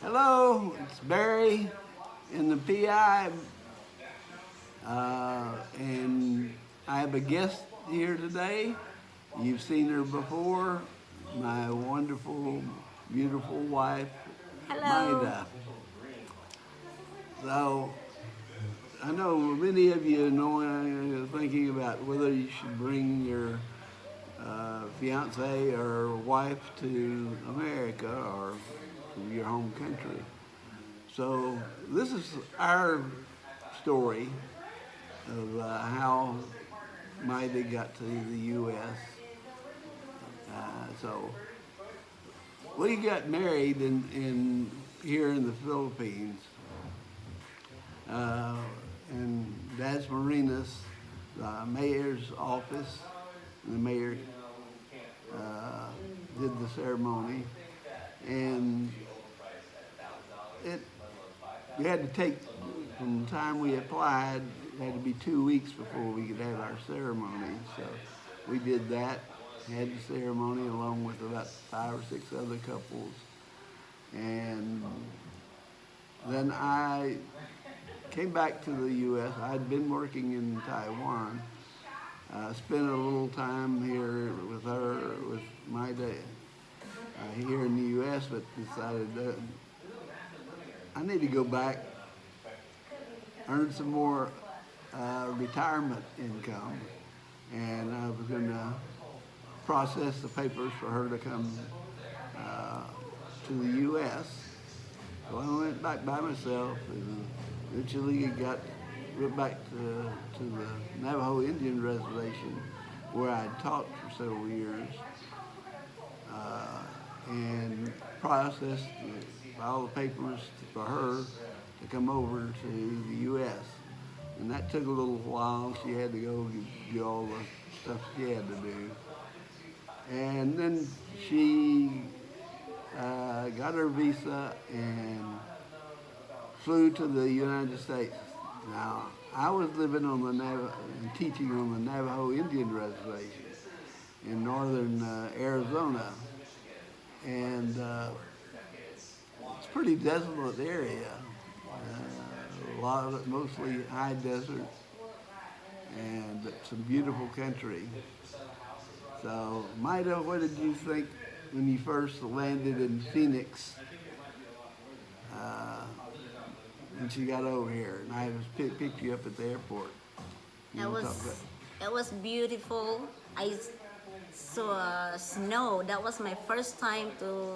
Hello, it's Barry in the PI, and I have a guest here today. You've seen her before, my wonderful, beautiful wife, Hello. Maita. So I know many of you know thinking about whether you should bring your fiance or wife to America or your home country. So this is our story of how Maida got to the U.S. So we got married in here in the Philippines, uh, in Das Marinas, the mayor's office. The mayor uh, did the ceremony, and it we had to take from the time we applied. It had to be 2 weeks before we could have our ceremony. So we did that, had the ceremony along with about 5 or 6 other couples, and then I came back to the U.S. I'd been working in Taiwan. Spent a little time here with her, with my dad, here in the U.S., but decided that I need to go back, earn some more retirement income, and I was going to process the papers for her to come uh, to the U.S. So I went back by myself and eventually went back to the Navajo Indian Reservation where I taught for several years and processed all the papers for her to come over to the U.S. And that took a little while. She had to go do all the stuff she had to do. And then she got her visa and flew to the United States. Now, I was living on the and teaching on the Navajo Indian Reservation in northern Arizona, and it's a pretty desolate area. A lot of it mostly high desert, and but some beautiful country. So, Maida, what did you think when you first landed in Phoenix? Uh, when she got over here, and I was picked you up at the airport. You That want to talk about? was that was beautiful. Saw snow. That was my first time to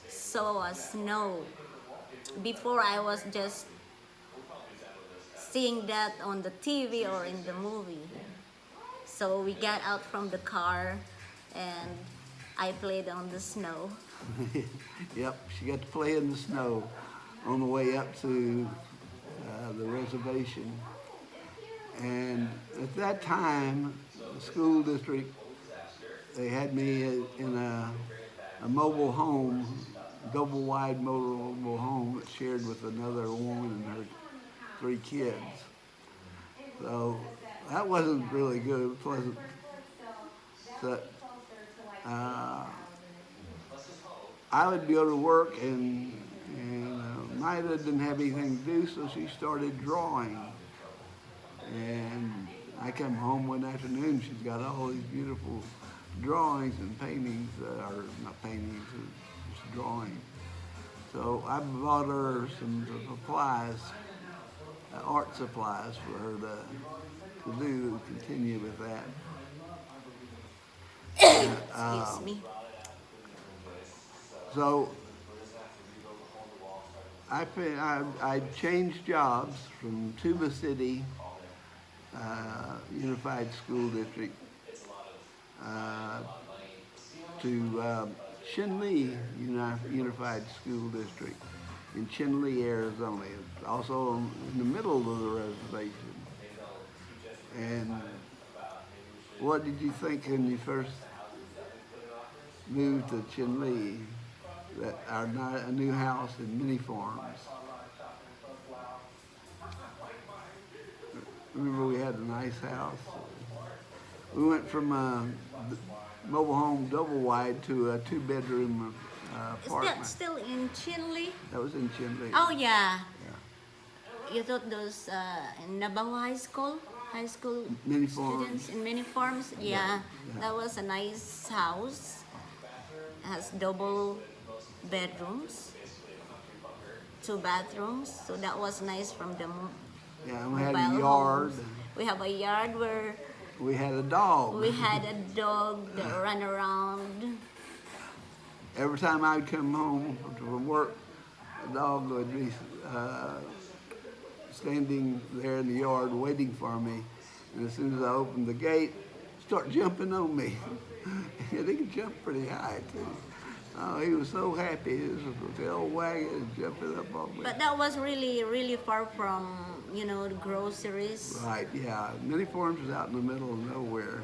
saw a snow. Before I was just seeing that on the TV or in the movie. So we got out from the car and I played on the snow. Yep, she got to play in the snow on the way up to the reservation. And at that time, the school district, they had me in a mobile home, double wide mobile home shared with another woman and her 3 kids. So that wasn't really good, pleasant. So, uh, I would go to work and Maida didn't have anything to do, so she started drawing. And I come home one afternoon, she's got all these beautiful drawings and paintings, or not paintings, just drawing. So I bought her some supplies, art supplies for her to continue with that. Excuse me. So I changed jobs from Tuba City Unified School District uh, to Shinle Unified School District in Shinle, Arizona. It's also in the middle of the reservation. And what did you think when you first moved to Shinle? That our a new house in mini farms. Remember, we had a nice house. We went from a mobile home double wide to a 2 bedroom Is that apartment. still in Chinle? That was in Chinle. Oh yeah. Yeah. You thought those in Navajo high school Many students farms. in many farms? Yeah, Yeah. that was a nice house. Has double bedrooms, 2 bathrooms. So that was nice from the Yeah, and we had a mobile yard. homes. We have a yard where We had a dog. we had a dog that ran around. Every time I'd come home from work, the dog would be standing there in the yard waiting for me. And as soon as I opened the gate, start jumping on me. And he could jump pretty high too. Oh, he was so happy. His tail wagging, jumping up on me. But that was really, really far from, the groceries. Right, yeah. Many Farms is out in the middle of nowhere.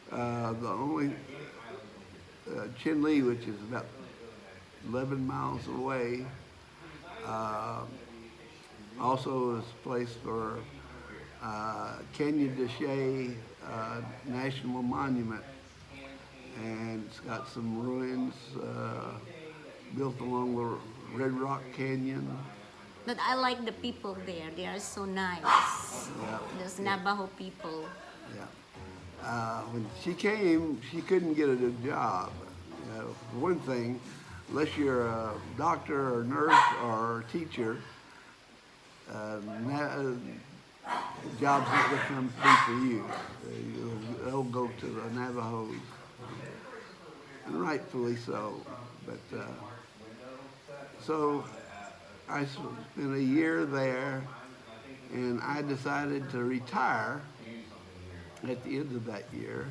The only Chinle, which is about 11 miles away, also is a place for Canyon de Chelly National Monument. And it's got some ruins built along the Red Rock Canyon. But I like the people there. They are so nice. Yeah. Those Navajo people. Yeah. When she came, she couldn't get a good job. For one thing, unless you're a doctor or nurse or teacher, jobs not going to come free for you. They'll go to the Navajos, and rightfully so. But so I spent a year there, and I decided to retire at the end of that year.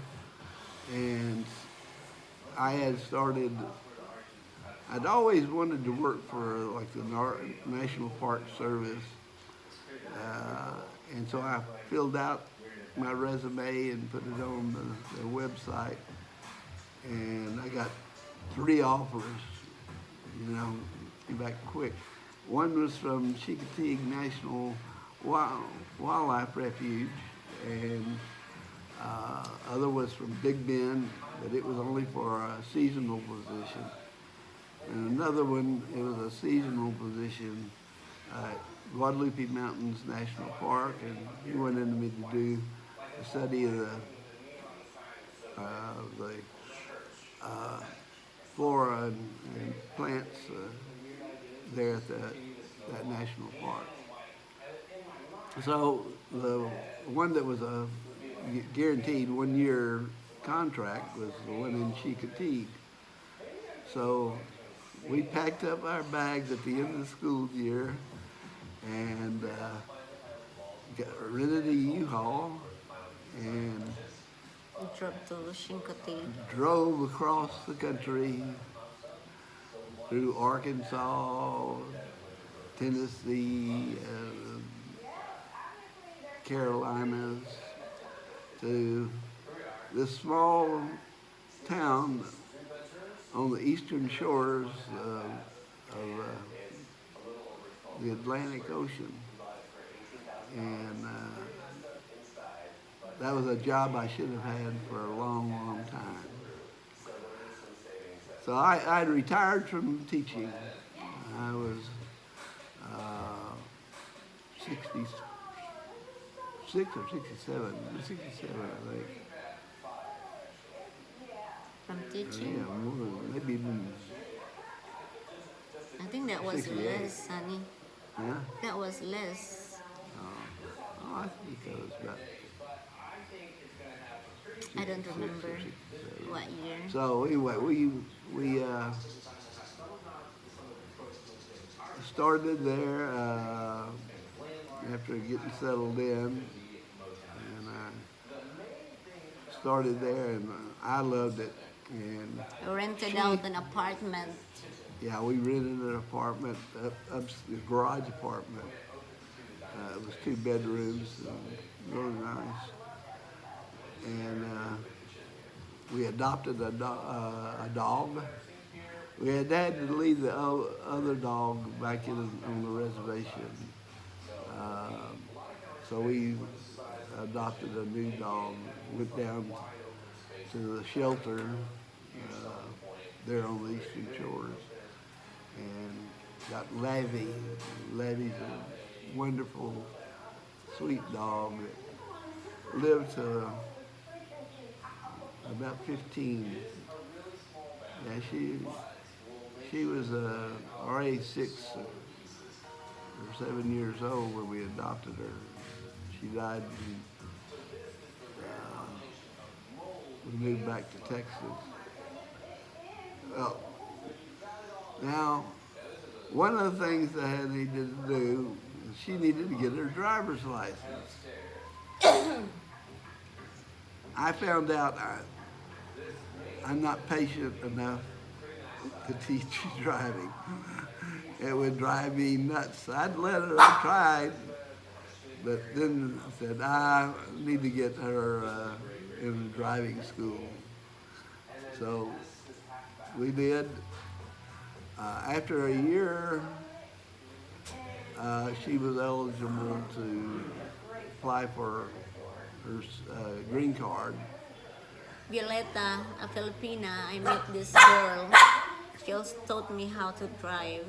And I had started, I'd always wanted to work for like the National Park Service. And so I filled out my resume and put it on the website. And I got 3 offers, came back quick. One was from Chickateague National Wildlife Refuge, and other was from Big Bend, but it was only for a seasonal position. And another one, it was a seasonal position at Guadalupe Mountains National Park, and he wanted me to do a study of the flora and plants there at that national park. So the one that was a guaranteed 1-year contract was the one in Chickateague. So we packed up our bags at the end of the school year and rented a U-Haul and Drove to Chincoteague. drove across the country through Arkansas, Tennessee, Carolinas, to this small town on the eastern shores of the Atlantic Ocean. And that was a job I should have had for a long, long time. So I'd retired from teaching. I was 66 or 67, 67 I think. From teaching? Yeah, more, maybe even, I think that was 68. less, honey. yeah? That was less. Oh, I think that was about I don't 66 or remember 67. what year. So anyway, we started there after getting settled in, and I started there, and I loved it. And Rented out an apartment. yeah, we rented an apartment, a garage apartment. It was 2 bedrooms, and really nice. And we adopted a dog. We had to leave the other dog back on the reservation. So we adopted a new dog, went down to the shelter there on the eastern shores. got Levy. Levy's a wonderful, sweet dog that lived to about 15. Yeah, she was already 6 or 7 years old when we adopted her. She died and we moved back to Texas. Well, now, one of the things that I needed to do, she needed to get her driver's license. I found out I'm not patient enough to teach you driving. It would drive me nuts. I'd let her, I tried, but then I said, I need to get her in driving school. So we did. After a year, she was eligible to apply for her green card. Violeta, a Filipina, I met this girl. She also taught me how to drive.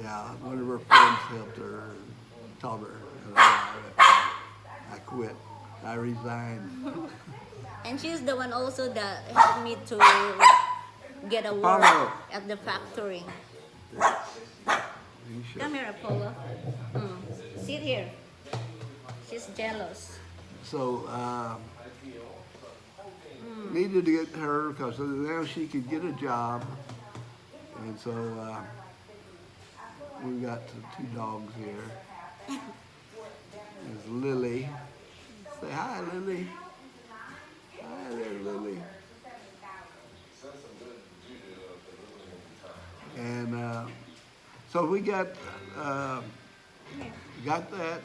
Yeah, one of her friends helped her and taught her how to drive. I quit. I resigned. And she's the one also that helped me to get a work Apollo. at the factory. You should. Come here, Apollo. Sit here. She's jealous. So, needed to get her because now she could get a job. And so we've got 2 dogs here. There's Lily. Say hi, Lily. Hi there, Lily. And so we got that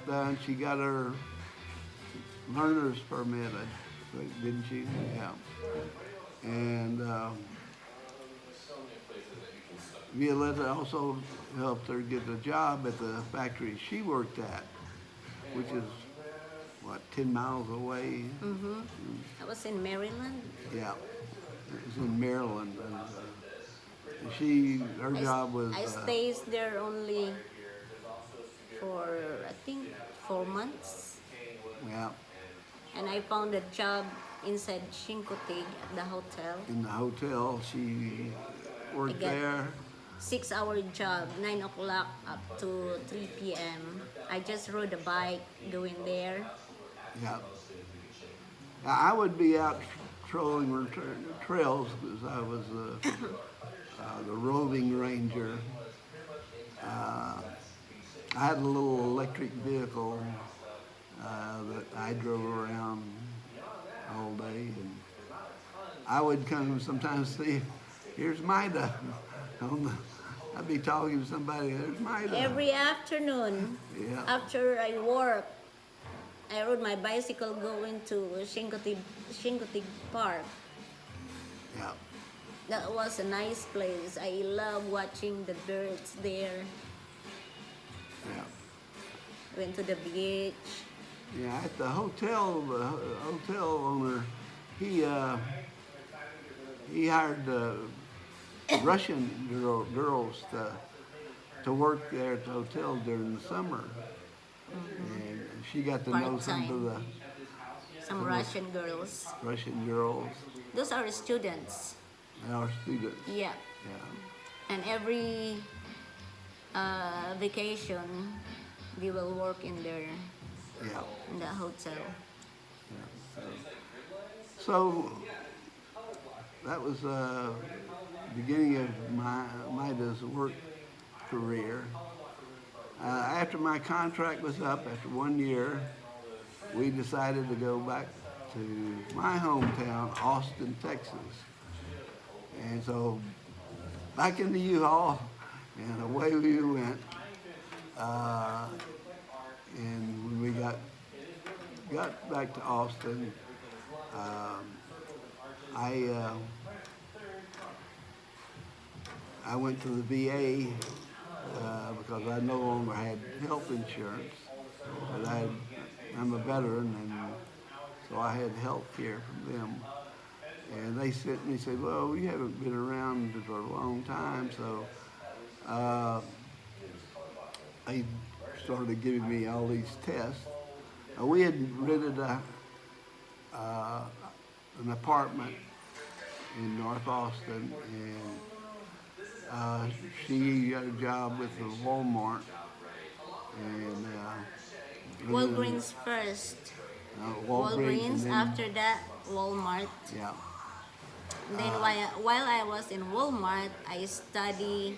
done. She got her learner's permit, didn't she? Yeah. And Violeta also helped her get a job at the factory she worked at, which is, 10 miles away? Mm-hmm. I was in Maryland. Yeah, it was in Maryland. And her job was... I stayed there only for, I think, 4 months. Yeah, And I found a job inside Chincotig at the hotel. in the hotel. She worked I got- there. 6-hour job, 9 o'clock up to 3 p.m. I just rode a bike going there. Yeah. I would be out trolling trails because I was the roving ranger. I had a little electric vehicle that I drove around all day, and I would come sometimes see, here's Maita. I'd be talking to somebody, there's Maita. Every afternoon, Yeah. after I work, I rode my bicycle going to Chincotig Park. Yeah. That was a nice place. I love watching the birds there. Yeah. Went to the beach. Yeah, at the hotel owner, he hired Russian girls to work there at the hotel during the summer, and she got to know some of the Some Russian girls. Russian girls, Those are students. our students. Yeah. Yeah, And every vacation, we will work in there, yeah. in the hotel. So that was beginning of Maita's work career. After my contract was up, after 1 year, we decided to go back to my hometown, Austin, Texas. And so back in the U-Haul, and away we went. And when we got back to Austin, I went to the VA because I no longer had health insurance, but I'm a veteran, and so I had health care from them. And they sent me, said, well, we haven't been around for a long time, so he started giving me all these tests. We had rented uh, an apartment in North Austin, and she got a job with the Walmart, and Walgreens first. Walgreens, and Walgreens, then after that, Walmart. yeah, Then while I was in Walmart, I right, studied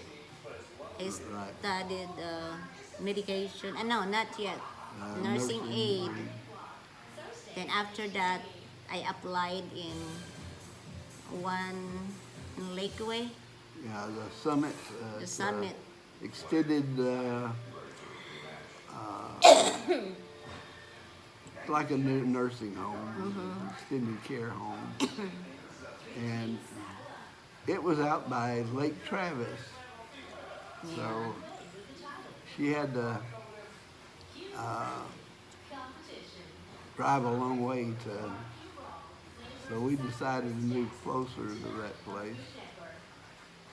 medication. No, not yet. Nursing nursing. aid. Then after that, I applied in one in Lakeway, Yeah, the Summit, the it's, Summit. extended, it's like a new nursing home, extended care home, and it was out by Lake Travis, Yeah. so she had to drive a long way to. So we decided to move closer to that place,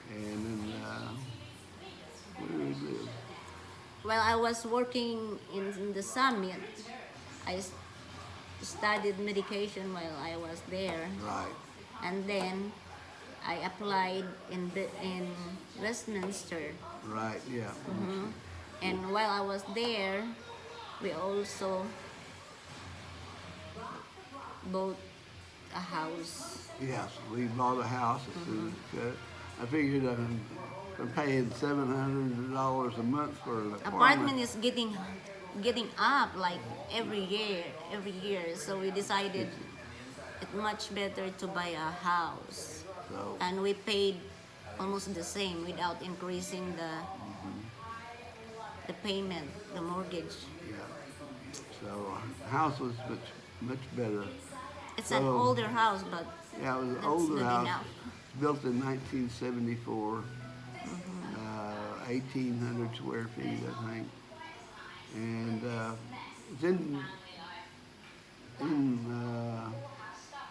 and then where did we live? While I was working in the Summit, I studied medication while I was there, Right, and then I applied in Westminster. right, yeah. And while I was there, we also bought a house. Yes, we bought a house as soon as we could. I figured I'm paying $700 a month for an Apartment is getting up like every year. So we decided it's much better to buy a house, So, and we paid almost the same without increasing the payment, the mortgage. yeah. So, house was much better. It's an So, older house, but yeah, it was an that's older good house, enough. built in 1974, 1,800 square feet, I think. And it's in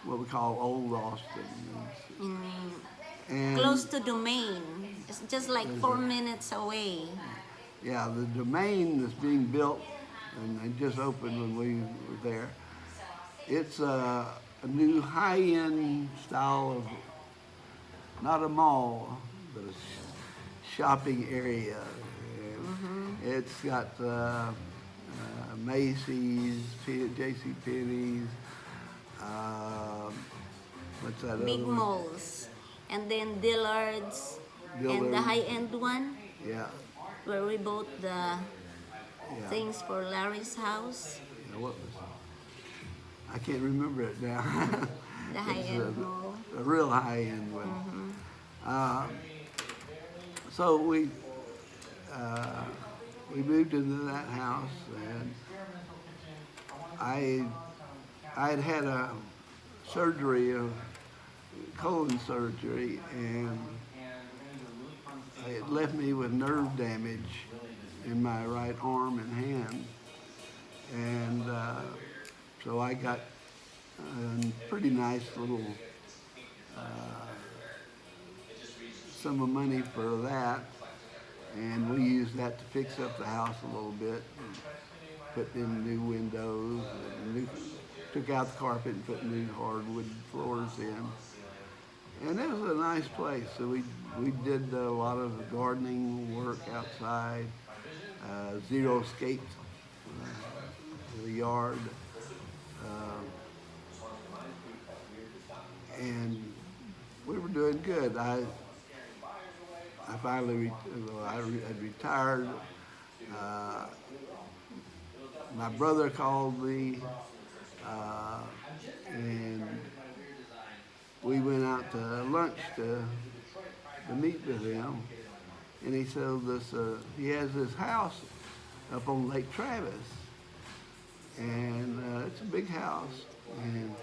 what we call Old Austin. And Close to Domain. It's just like 4 minutes away. yeah, the domain that's being built, and it just opened when we were there. It's a new high-end style of, not a mall, but a shopping area. And it's got Macy's, J.C. Penney's, what's that Big other one? malls. And then Dillard's. And the Dillard's. high-end one, Yeah, where we bought the yeah. things for Larry's house. Yeah, what was I can't remember it now. The It's high-end mall. a real high-end one. So we moved into that house, and I had a surgery, a colon surgery, and it left me with nerve damage in my right arm and hand, and so I got a pretty nice little sum of money for that, and we used that to fix up the house a little bit, and put in new windows, and took out the carpet and put new hardwood floors in. And it was a nice place. So we did a lot of gardening work outside, zero-scaped the yard, and we were doing good. I finally had retired. My brother called me, and we went out to lunch to meet with him. And he said he has this house up on Lake Travis, and it's a big house. And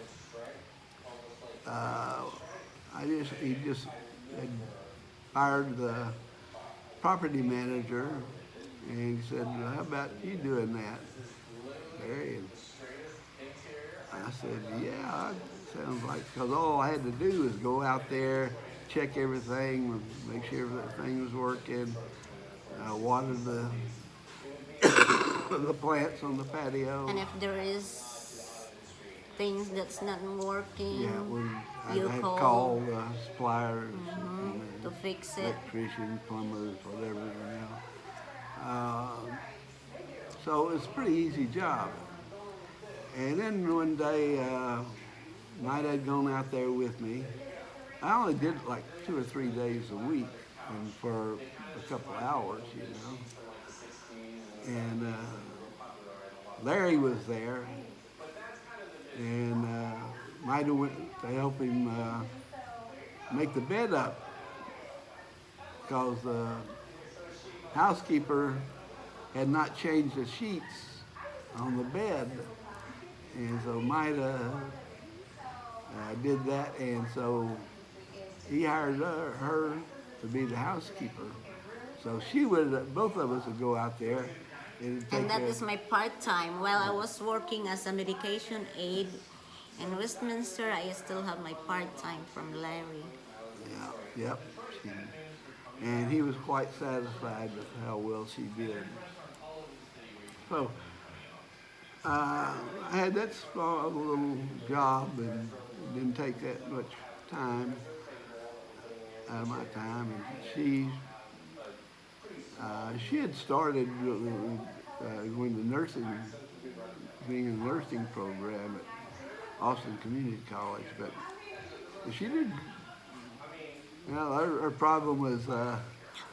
he just had fired the property manager, and he said, "How about you doing that, Barry?" And I said, "Yeah, sounds like," because all I had to do was go out there, check everything, make sure everything was working, water the the plants on the patio. And if there is things that's not working, Yeah, I'd you have to call call suppliers, to fix it. electricians, plumbers, whatever, So it's a pretty easy job. And then one day, Maita had gone out there with me. I only did like 2 or 3 days a week, and for a couple hours, And Larry was there, and Maita went to help him make the bed up because the housekeeper had not changed the sheets on the bed, and so Maita did that, and so he hired her to be the housekeeper. So both of us would go out there and take And that care. is my part-time. While I was working as a medication aide in Westminster, I still have my part-time from Larry. Yeah, yep. And he was quite satisfied with how well she did. So I had that small little job, and it didn't take that much time out of my time. And she had started going to being in a nursing program at Austin Community College, but she did. Her problem was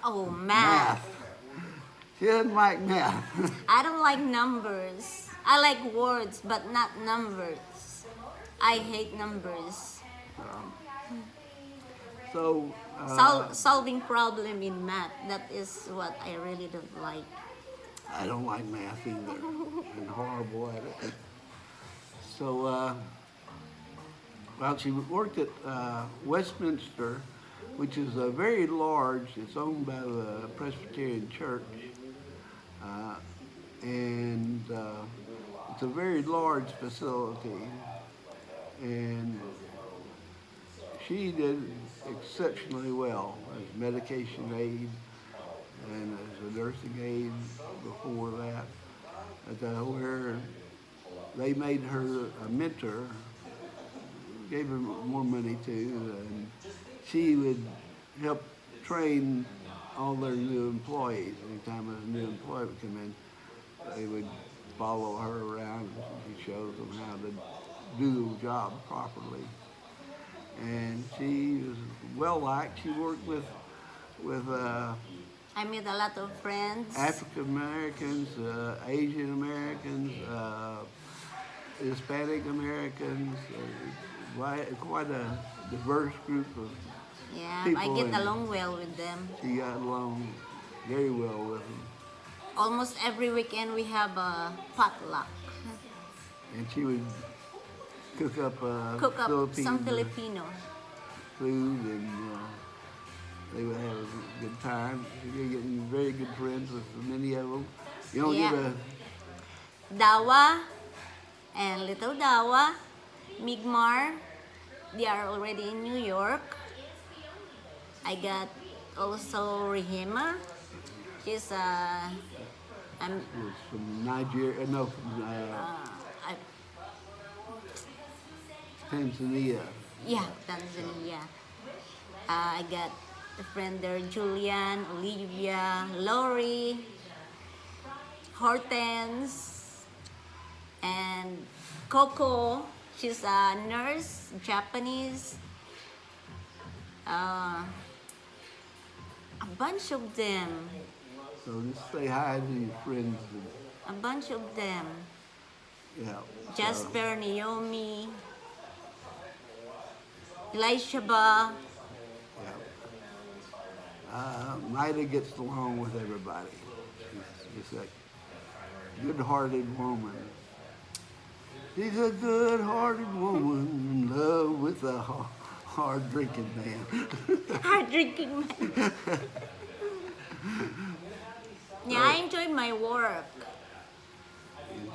Oh, math. She didn't like math. I don't like numbers. I like words, but not numbers. I hate numbers. So Solving problem in math, that is what I really don't like. I don't like math either. I'm horrible at it. So, well, she worked at Westminster, which is very large. It's owned by the Presbyterian Church. And it's a very large facility. And she did exceptionally well as medication aide and as a nursing aide before that, where they made her a mentor, gave her more money too, and she would help train all their new employees. Anytime a new employee would come in, they would follow her around and she shows them how to do the job properly. And she was well liked. She worked with I made a lot of friends. African Americans, Asian Americans, Hispanic Americans, quite a diverse group of Yeah, people. I get and along well with them. She got along very well with them. Almost every weekend we have a potluck. And she would cook up Cook up Filipino some Filipino. food, and they would have a good time. You're getting very good friends with many of them. You don't Yeah. get a Dawa and Little Dawa, Migmar, they are already in New York. I got also Rehema. She's I'm was from Nigeria, no, from I, Tanzania. yeah, Tanzania. I got a friend there, Julian, Olivia, Lori, Hortense, and Coco. She's a nurse, Japanese. A bunch of them. So just say hi to your friends. A bunch of them. Yeah. Jasper, Naomi, Elishaba. Maita gets along with everybody. She's a good-hearted woman. She's a good-hearted woman in love with a hard-drinking man. Hard drinking man. Yeah, I enjoyed my work.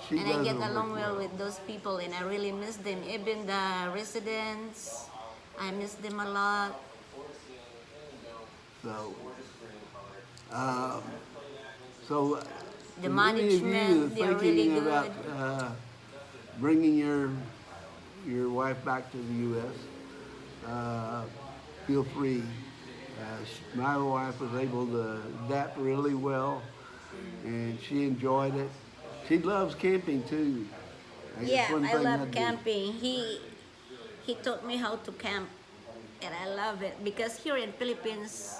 She And I does get her along work well with those people, and I really miss them. Even the residents, I miss them a lot. So, so The If any of you management, are they're really thinking good. about bringing your wife back to the U.S., feel free. My wife was able to adapt really well, and she enjoyed it. She loves camping too. That's Yeah, one I thing love I do. camping. He taught me how to camp, and I love it because here in Philippines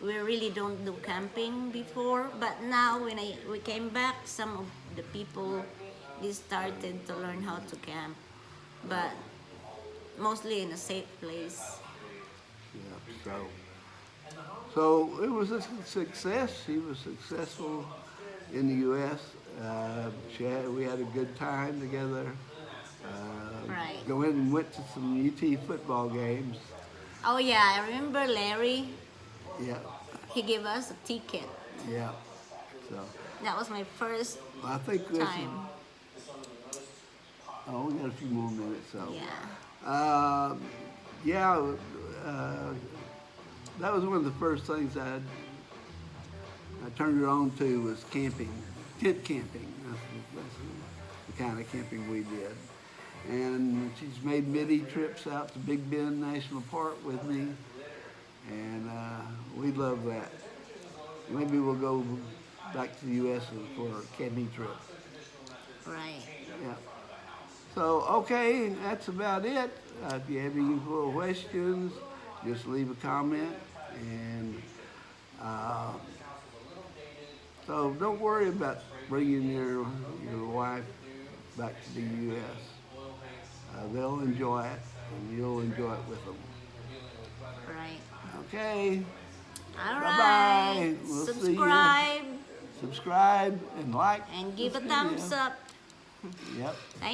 we really don't do camping before. But now when we came back, some of the people they started to learn how to camp, but mostly in a safe place. Yeah, so it was a success. She was successful in the U.S. We had a good time together. Right. Went to some UT football games. Oh yeah, I remember Larry. Yeah, He gave us a ticket. yeah. So That was my first I think this is. time. Oh, we got a few more minutes. So, Yeah. uh, yeah, uh, that was one of the first things I turned her on to was camping, tent camping. That's the kind of camping we did. And she's made many trips out to Big Bend National Park with me, and we love that. Maybe we'll go back to the U.S. for a camping trip. Right. Yeah. So, okay, that's about it. If you have any questions, just leave a comment. And so don't worry about bringing your wife back to the U.S. They'll enjoy it, and you'll enjoy it with them. Right. Okay, All right. bye-bye. We'll see you. Subscribe Subscribe and like and this give a video. thumbs up. Yep. Thank